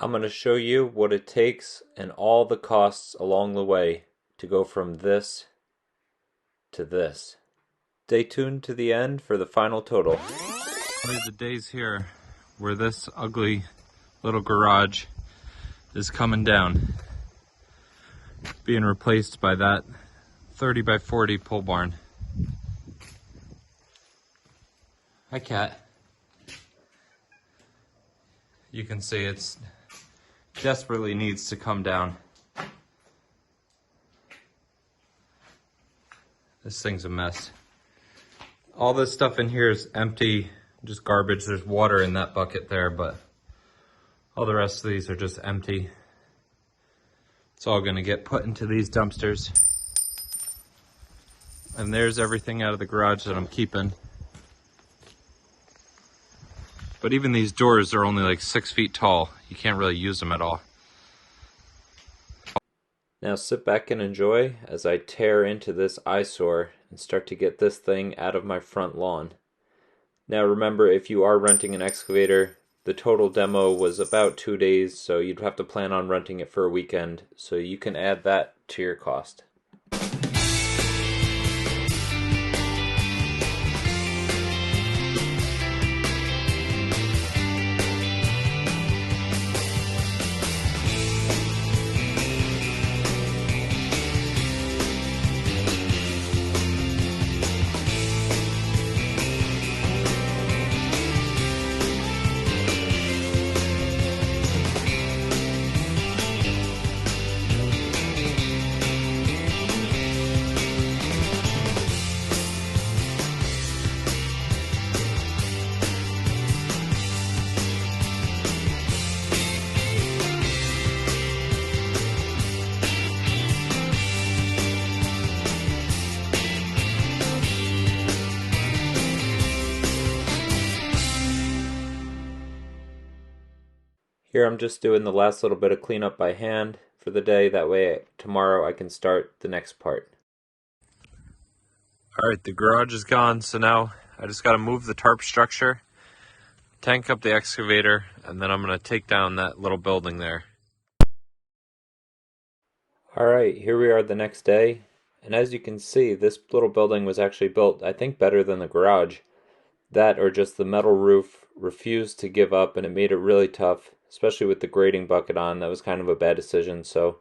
I'm going to show you what it takes and all the costs along the way to go from this to this. Stay tuned to the end for the final total. The days here where this ugly little garage is coming down, being replaced by that 30 by 40 pole barn. Hi, cat. You can see it's desperately needs to come down. This thing's a mess. All this stuff in here is empty, just garbage. There's water in that bucket there, but all the rest of these are just empty. It's all gonna get put into these dumpsters. And there's everything out of the garage that I'm keeping. But even these doors are only like 6 feet tall. You can't really use them at all. Now sit back and enjoy as I tear into this eyesore and start to get this thing out of my front lawn. Now remember, if you are renting an excavator, the total demo was about 2 days, so you'd have to plan on renting it for a weekend, so you can add that to your cost. Here I'm just doing the last little bit of cleanup by hand for the day, that way tomorrow I can start the next part. Alright, the garage is gone, so now I just got to move the tarp structure, tank up the excavator, and then I'm going to take down that little building there. Alright, here we are the next day, and as you can see, this little building was actually built, I think, better than the garage. That or just the metal roof refused to give up, and it made it really tough, especially with the grading bucket on. That was kind of a bad decision. So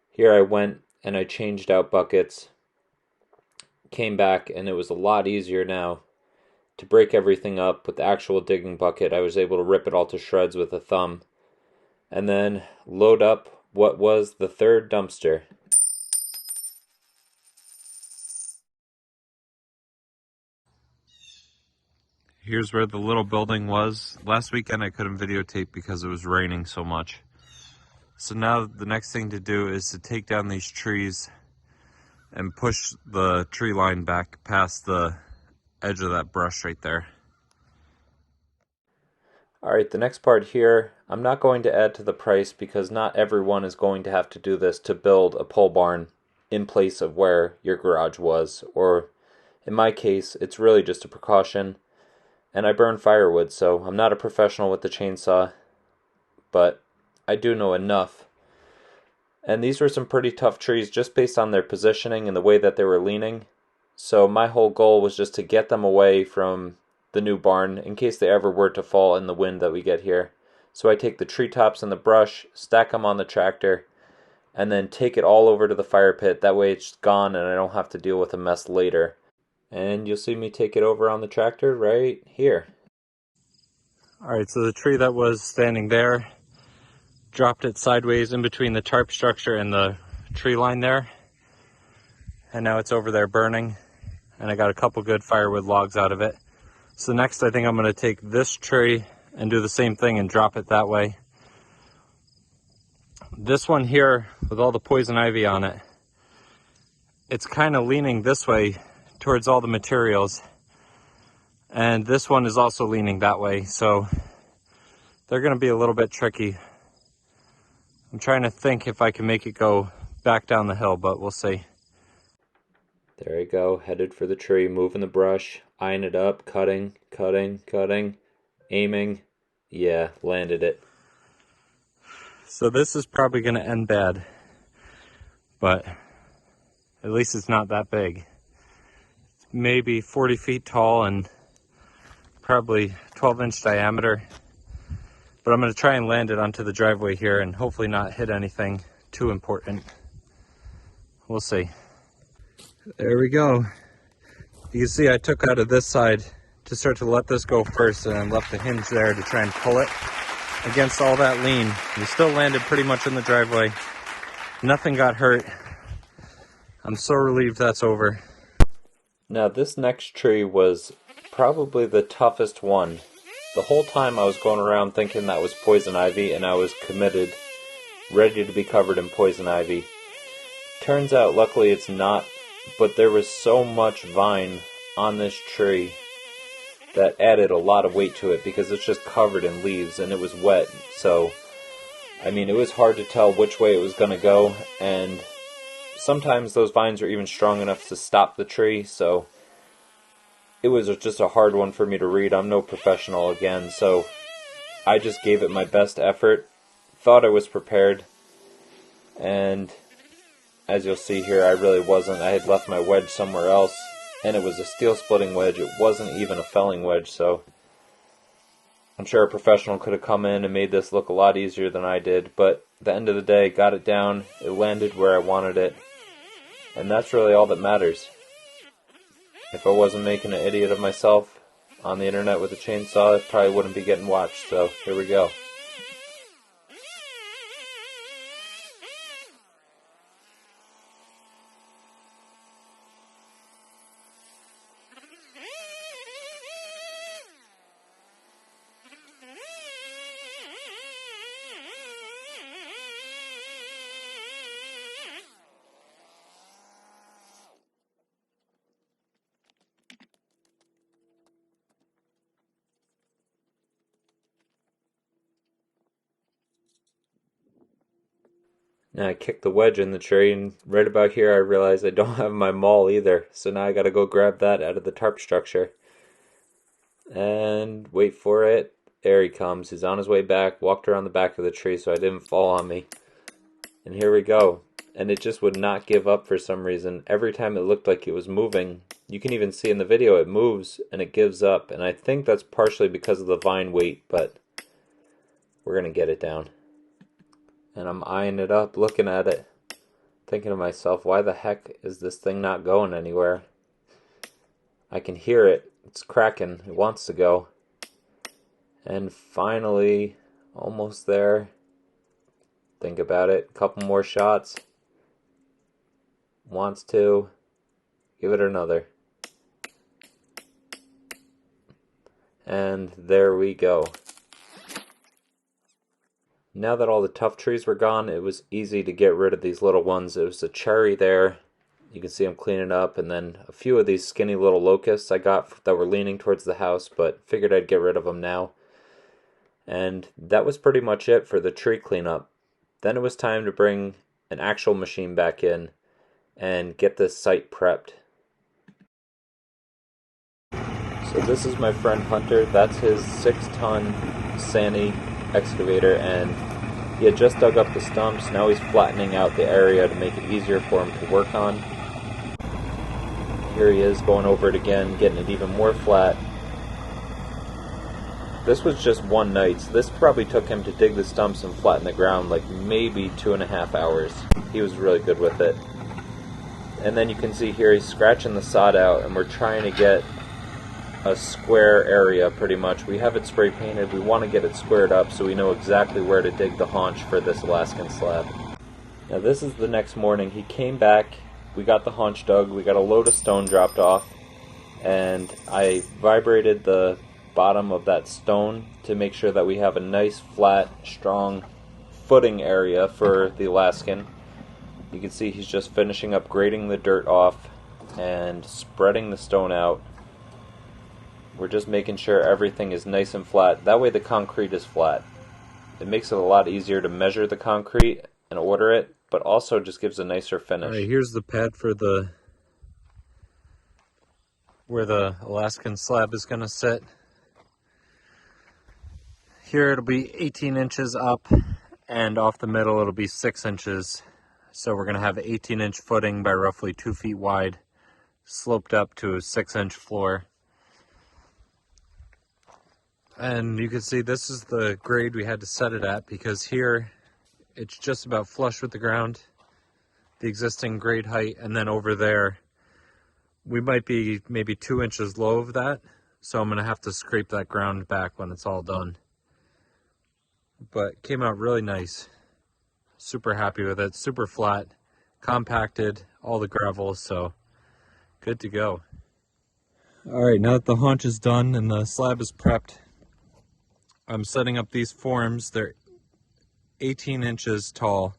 here I went and I changed out buckets, came back, and it was a lot easier now to break everything up with the actual digging bucket. I was able to rip it all to shreds with a thumb and then load up what was the third dumpster. Here's where the little building was. Last weekend I couldn't videotape because it was raining so much. So now the next thing to do is to take down these trees and push the tree line back past the edge of that brush right there. Alright, the next part here, I'm not going to add to the price because not everyone is going to have to do this to build a pole barn in place of where your garage was. Or in my case, it's really just a precaution. And I burn firewood, so I'm not a professional with the chainsaw, but I do know enough. And these were some pretty tough trees just based on their positioning and the way that they were leaning. So my whole goal was just to get them away from the new barn in case they ever were to fall in the wind that we get here. So I take the treetops and the brush, stack them on the tractor, and then take it all over to the fire pit. That way it's gone and I don't have to deal with a mess later. And you'll see me take it over on the tractor right here. Alright, so the tree that was standing there, dropped it sideways in between the tarp structure and the tree line there. And now it's over there burning. And I got a couple good firewood logs out of it. So next I think I'm going to take this tree and do the same thing and drop it that way. This one here, with all the poison ivy on it, it's kind of leaning this way towards all the materials, and this one is also leaning that way, so they're going to be a little bit tricky. I'm trying to think if I can make it go back down the hill, but we'll see. There you go, headed for the tree, moving the brush, eyeing it up, cutting, aiming. Yeah, landed it. So this is probably going to end bad, but at least it's not that big. It's maybe 40 feet tall and probably 12-inch diameter. But I'm going to try and land it onto the driveway here and hopefully not hit anything too important. We'll see. There we go. You can see I took out of this side to start to let this go first, and then left the hinge there to try and pull it against all that lean. We still landed pretty much in the driveway. Nothing got hurt. I'm so relieved that's over. Now this next tree was probably the toughest one. The whole time I was going around thinking that was poison ivy, and I was committed, ready to be covered in poison ivy. Turns out luckily it's not, but there was so much vine on this tree that added a lot of weight to it because it's just covered in leaves and it was wet. So, I mean, it was hard to tell which way it was going to go, and sometimes those vines are even strong enough to stop the tree, so it was just a hard one for me to read. I'm no professional again, so I just gave it my best effort, thought I was prepared, and as you'll see here, I really wasn't. I had left my wedge somewhere else, and it was a steel splitting wedge. It wasn't even a felling wedge, so I'm sure a professional could have come in and made this look a lot easier than I did, but at the end of the day, got it down, it landed where I wanted it, and that's really all that matters. If I wasn't making an idiot of myself on the internet with a chainsaw, I probably wouldn't be getting watched, so here we go. Now I kicked the wedge in the tree, and right about here I realized I don't have my maul either, so now I gotta go grab that out of the tarp structure. And wait for it. There he comes. He's on his way back, walked around the back of the tree so I didn't fall on me. And here we go. And it just would not give up for some reason. Every time it looked like it was moving, you can even see in the video it moves and it gives up. And I think that's partially because of the vine weight, but we're gonna get it down. And I'm eyeing it up, looking at it, thinking to myself, why the heck is this thing not going anywhere? I can hear it. It's cracking. It wants to go. And finally, almost there. Think about it. A couple more shots. Wants to. Give it another. And there we go. Now that all the tough trees were gone, it was easy to get rid of these little ones. It was a cherry there. You can see them cleaning up, and then a few of these skinny little locusts I got that were leaning towards the house, but figured I'd get rid of them now. And that was pretty much it for the tree cleanup. Then it was time to bring an actual machine back in and get this site prepped. So this is my friend Hunter. That's his 6-ton Sani excavator, and he had just dug up the stumps. Now he's flattening out the area to make it easier for him to work on. Here he is going over it again, getting it even more flat. This was just one night, so this probably took him to dig the stumps and flatten the ground like maybe 2.5 hours. He was really good with it. And then you can see here he's scratching the sod out, and we're trying to get a square area pretty much. We have it spray painted. We want to get it squared up so we know exactly where to dig the haunch for this Alaskan slab. Now this is the next morning. He came back, we got the haunch dug, we got a load of stone dropped off, and I vibrated the bottom of that stone to make sure that we have a nice flat strong footing area for the Alaskan. You can see he's just finishing up grading the dirt off and spreading the stone out. We're just making sure everything is nice and flat. That way the concrete is flat. It makes it a lot easier to measure the concrete and order it, but also just gives a nicer finish. Alright, here's the pad for where the Alaskan slab is going to sit. Here it'll be 18 inches up, and off the middle it'll be 6 inches. So we're going to have 18-inch footing by roughly 2 feet wide, sloped up to a 6-inch floor. And you can see this is the grade we had to set it at, because here it's just about flush with the ground, the existing grade height, and then over there we might be maybe 2 inches low of that, so I'm going to have to scrape that ground back when it's all done. But it came out really nice. Super happy with it. Super flat, compacted, all the gravel, so good to go. Alright, now that the haunch is done and the slab is prepped, I'm setting up these forms. They're 18 inches tall,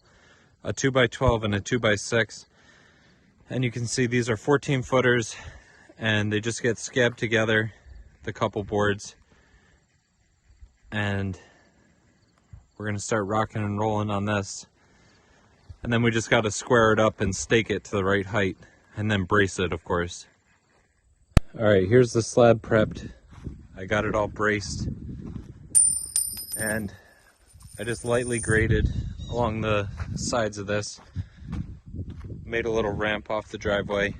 a 2x12 and a 2x6. And you can see these are 14 footers, and they just get scabbed together, the couple boards. And we're going to start rocking and rolling on this. And then we just got to square it up and stake it to the right height, and then brace it, of course. Alright, here's the slab prepped. I got it all braced. And I just lightly graded along the sides of this. Made a little ramp off the driveway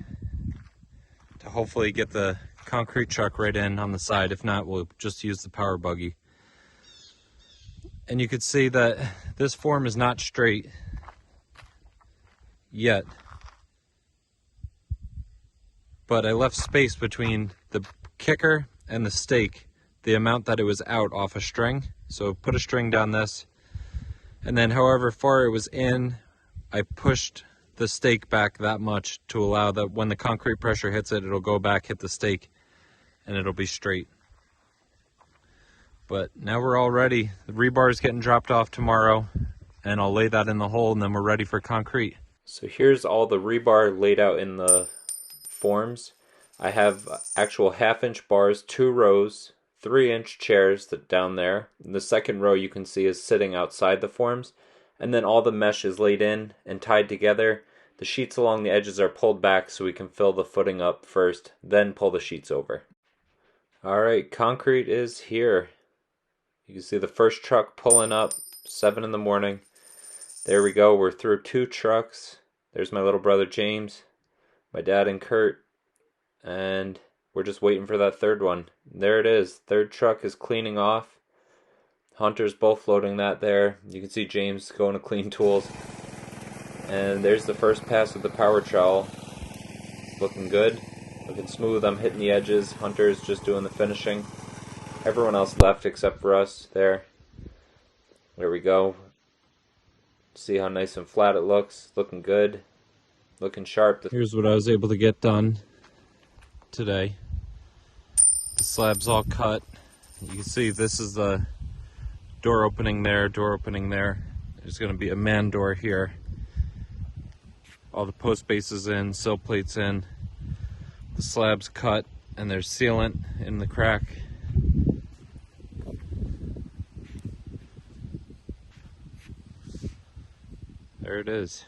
to hopefully get the concrete truck right in on the side. If not, we'll just use the power buggy. And you can see that this form is not straight yet, but I left space between the kicker and the stake, the amount that it was out off a string. So put a string down this, and then however far it was in, I pushed the stake back that much to allow that when the concrete pressure hits it, it'll go back, hit the stake, and it'll be straight. But now we're all ready. The rebar is getting dropped off tomorrow, and I'll lay that in the hole, and then we're ready for concrete. So here's all the rebar laid out in the forms. I have actual 1/2-inch bars, 2 rows, 3-inch chairs down there. And the second row you can see is sitting outside the forms. And then all the mesh is laid in and tied together. The sheets along the edges are pulled back so we can fill the footing up first, then pull the sheets over. Alright, concrete is here. You can see the first truck pulling up, 7 in the morning. There we go, we're through 2 trucks. There's my little brother James, my dad and Kurt, and we're just waiting for that third one. There it is, third truck is cleaning off. Hunter's both loading that there. You can see James going to clean tools. And there's the first pass with the power trowel. Looking good, looking smooth. I'm hitting the edges. Hunter's just doing the finishing. Everyone else left except for us there. There we go. See how nice and flat it looks. Looking good. Looking sharp. Here's what I was able to get done today. The slab's all cut. You can see this is the door opening there, door opening there. There's going to be a man door here. All the post bases in, sill plates in. The slab's cut, and there's sealant in the crack. There it is.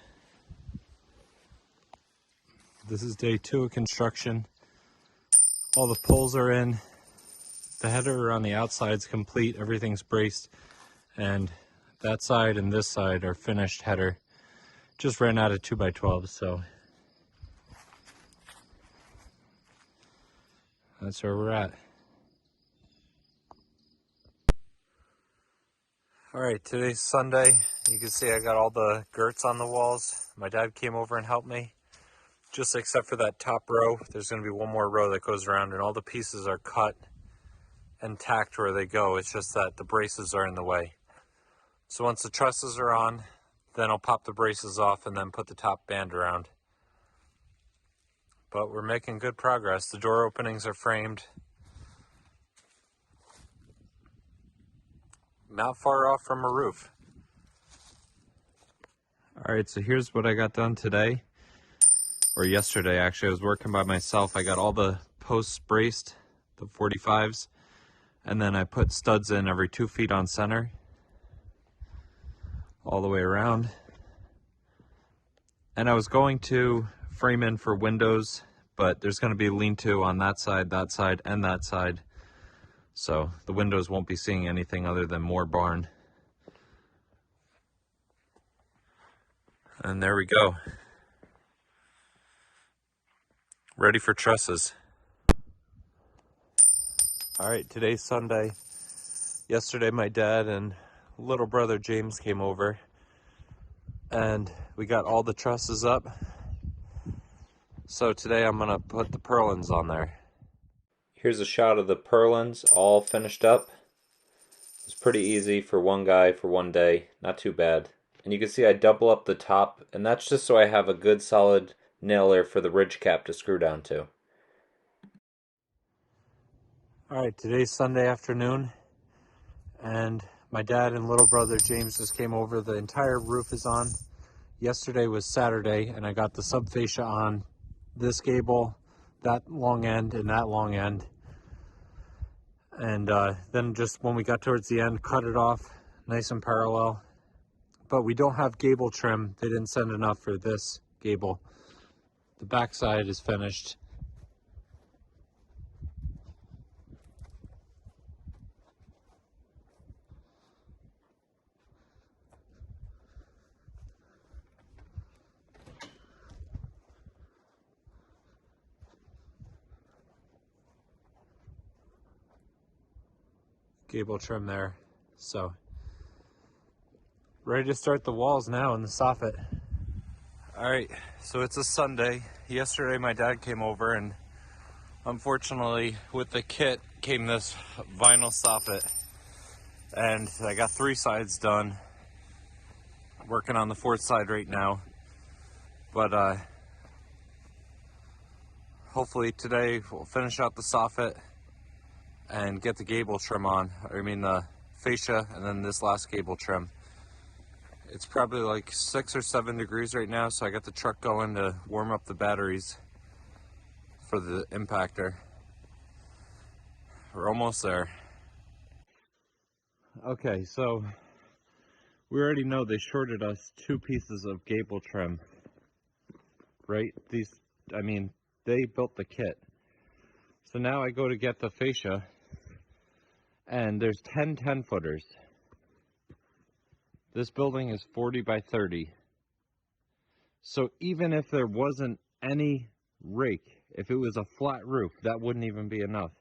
This is day 2 of construction. All the poles are in. The header on the outside is complete. Everything's braced. And that side and this side are finished header. Just ran out of 2x12, so that's where we're at. Alright, today's Sunday. You can see I got all the girts on the walls. My dad came over and helped me. Just except for that top row, there's going to be one more row that goes around, and all the pieces are cut and tacked where they go. It's just that the braces are in the way. So once the trusses are on, then I'll pop the braces off and then put the top band around. But we're making good progress. The door openings are framed. Not far off from a roof. Alright, so here's what I got done today. Or yesterday, actually. I was working by myself. I got all the posts braced, the 45s. And then I put studs in every 2 feet on center. All the way around. And I was going to frame in for windows, but there's going to be a lean-to on that side, and that side. So the windows won't be seeing anything other than more barn. And there we go. Ready for trusses. All right, today's Sunday. Yesterday my dad and little brother James came over and we got all the trusses up. So today I'm gonna put the purlins on there. Here's a shot of the purlins all finished up. It's pretty easy for one guy for one day, not too bad. And you can see I double up the top, and that's just so I have a good solid nailer for the ridge cap to screw down to. Alright, today's Sunday afternoon, and my dad and little brother James just came over. The entire roof is on. Yesterday was Saturday, and I got the subfascia on this gable, that long end, and that long end. And then just when we got towards the end, cut it off nice and parallel. But we don't have gable trim. They didn't send enough for this gable. The back side is finished. Gable trim there. So ready to start the walls now in the soffit. All right, so it's a Sunday. Yesterday my dad came over, and unfortunately with the kit came this vinyl soffit, and I got 3 sides done. I'm working on the 4th side right now, but hopefully today we'll finish out the soffit and get the gable trim on. I mean the fascia, and then this last gable trim. It's probably like 6 or 7 degrees right now, so I got the truck going to warm up the batteries for the impactor. We're almost there. Okay, so we already know they shorted us 2 pieces of gable trim, right? They built the kit. So now I go to get the fascia, and there's 10 10-footers. This building is 40 by 30. So even if there wasn't any rake, if it was a flat roof, that wouldn't even be enough.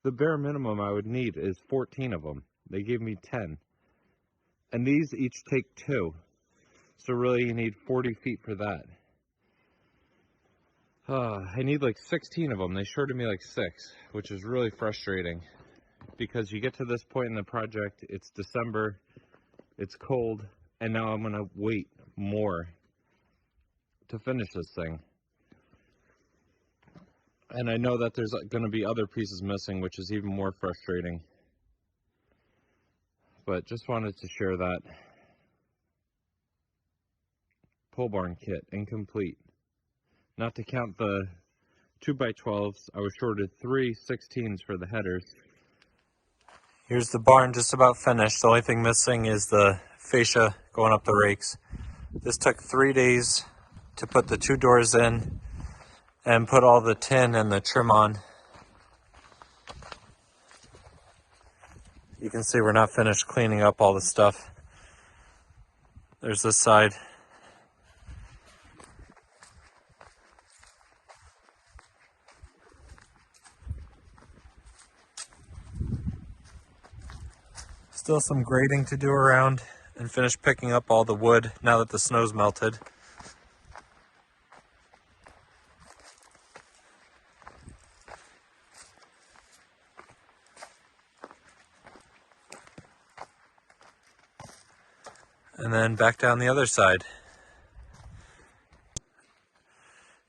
The bare minimum I would need is 14 of them. They gave me 10. And these each take 2. So really you need 40 feet for that. I need like 16 of them. They shorted me like 6, which is really frustrating. Because you get to this point in the project, it's December, it's cold, and now I'm gonna wait more to finish this thing. And I know that there's gonna be other pieces missing, which is even more frustrating. But just wanted to share that. Pole barn kit, incomplete. Not to count the 2x12s, I was shorted 3 16s for the headers. Here's the barn just about finished. The only thing missing is the fascia going up the rakes. This took 3 days to put the 2 doors in and put all the tin and the trim on. You can see we're not finished cleaning up all the stuff. There's this side. Still some grading to do around and finish picking up all the wood now that the snow's melted. And then back down the other side.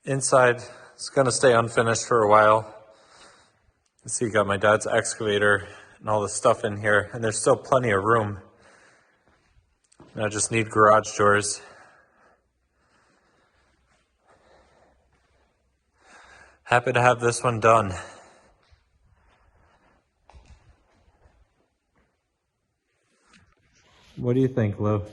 Inside, it's gonna stay unfinished for a while. You see, you got my dad's excavator and all the stuff in here, and there's still plenty of room. And I just need garage doors. Happy to have this one done. What do you think, Lou?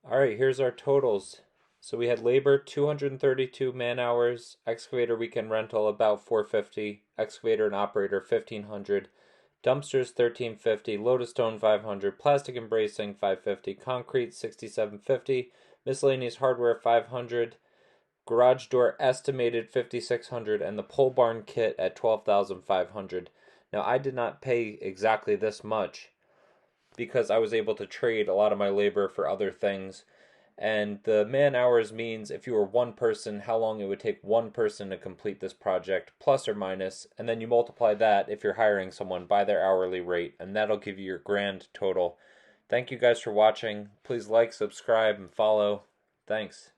All right, here's our totals. So we had labor 232 man hours, excavator weekend rental about 450, excavator and operator 1500, Dumpsters $13.50, load of stone $500, plastic and bracing $550, concrete $67.50, miscellaneous hardware $500, garage door estimated $5,600, and the pole barn kit at $12,500. Now I did not pay exactly this much because I was able to trade a lot of my labor for other things. And the man hours means if you were one person, how long it would take one person to complete this project, plus or minus, and then you multiply that if you're hiring someone by their hourly rate, and that'll give you your grand total. Thank you guys for watching. Please like, subscribe, and follow. Thanks.